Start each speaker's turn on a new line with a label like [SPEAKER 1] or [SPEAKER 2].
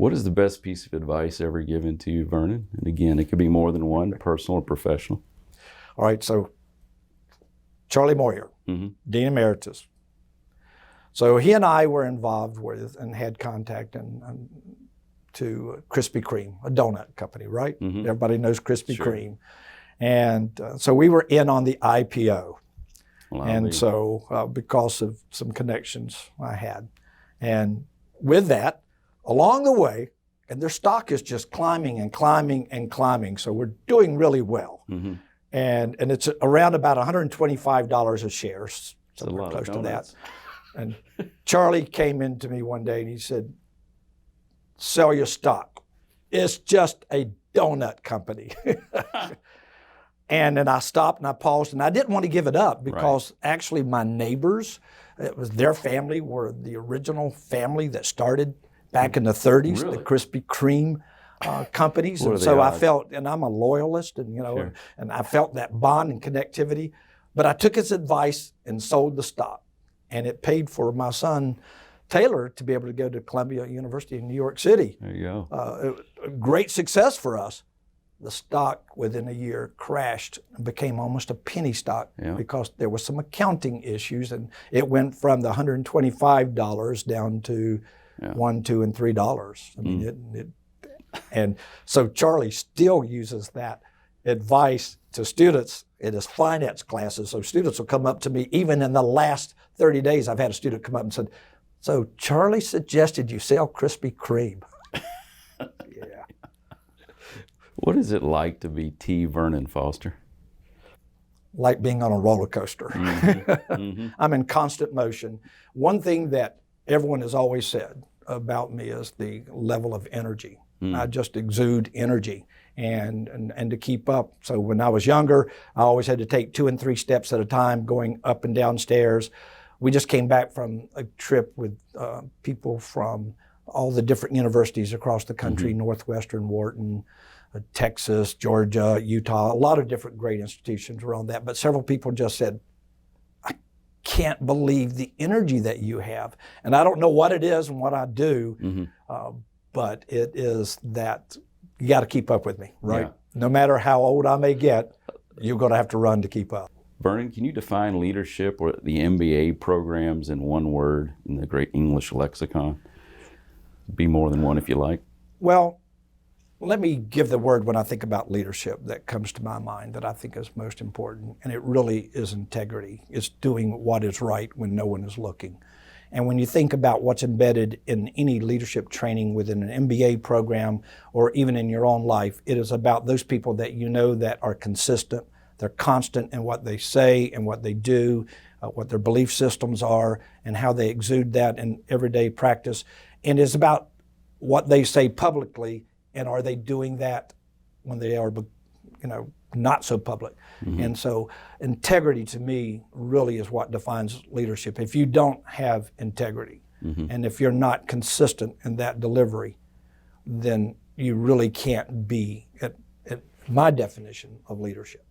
[SPEAKER 1] What is the best piece of advice ever given to you, Vernon? And again, it could be more than one, personal or professional.
[SPEAKER 2] All right, so Charlie Moyer, Dean Emeritus. So he and I were involved with and had contact to Krispy Kreme, a donut company, right? Everybody knows Krispy Kreme. And so we were in on the IPO. And so because of some connections I had. And with that, along the way, and their stock is just climbing and climbing and climbing. So we're doing really well. And it's around about $125 a share, somewhere close to that. And Charlie came in to me one day and he said, sell your stock. It's just a donut company. And then I stopped and I paused and I didn't want to give it up because actually my neighbors, it was their family, were the original family that started back in the 30s, the Krispy Kreme companies. And so I felt, and I'm a loyalist, and and I felt that bond and connectivity. But I took his advice and sold the stock. And it paid for my son, Taylor, to be able to go to Columbia University in New York City.
[SPEAKER 1] There you go.
[SPEAKER 2] It was a great success for us. The stock within a year crashed and became almost a penny stock because there were some accounting issues, and it went from the $125 down to $1, $2, and $3. I mean, and so Charlie still uses that advice to students in his finance classes. So students will come up to me, even in the last 30 days, I've had a student come up and said, so Charlie suggested you sell Krispy Kreme.
[SPEAKER 1] What is it like to be T. Vernon Foster?
[SPEAKER 2] Like being on a roller coaster. I'm in constant motion. One thing that everyone has always said about me is the level of energy. I just exude energy and to keep up. So when I was younger, I always had to take 2 and 3 steps at a time going up and down stairs. We just came back from a trip with people from all the different universities across the country, Northwestern, Wharton, Texas, Georgia, Utah, a lot of different great institutions were on that. But several people just said, I can't believe the energy that you have. And I don't know what it is and what I do, but it is that you got to keep up with me, right? No matter how old I may get, you're going to have to run to keep up.
[SPEAKER 1] Vernon, can you define leadership or the MBA programs in one word in the great English lexicon? Be more than one if you like.
[SPEAKER 2] Well, let me give the word when I think about leadership that comes to my mind that I think is most important, and it really is integrity. It's doing what is right when no one is looking. And when you think about what's embedded in any leadership training within an MBA program or even in your own life, it is about those people that you know that are consistent, they're constant in what they say and what they do, what their belief systems are, and how they exude that in everyday practice. And it's about what they say publicly, and are they doing that when they are, not so public. And so integrity to me really is what defines leadership. If you don't have integrity and if you're not consistent in that delivery, then you really can't be at my definition of leadership.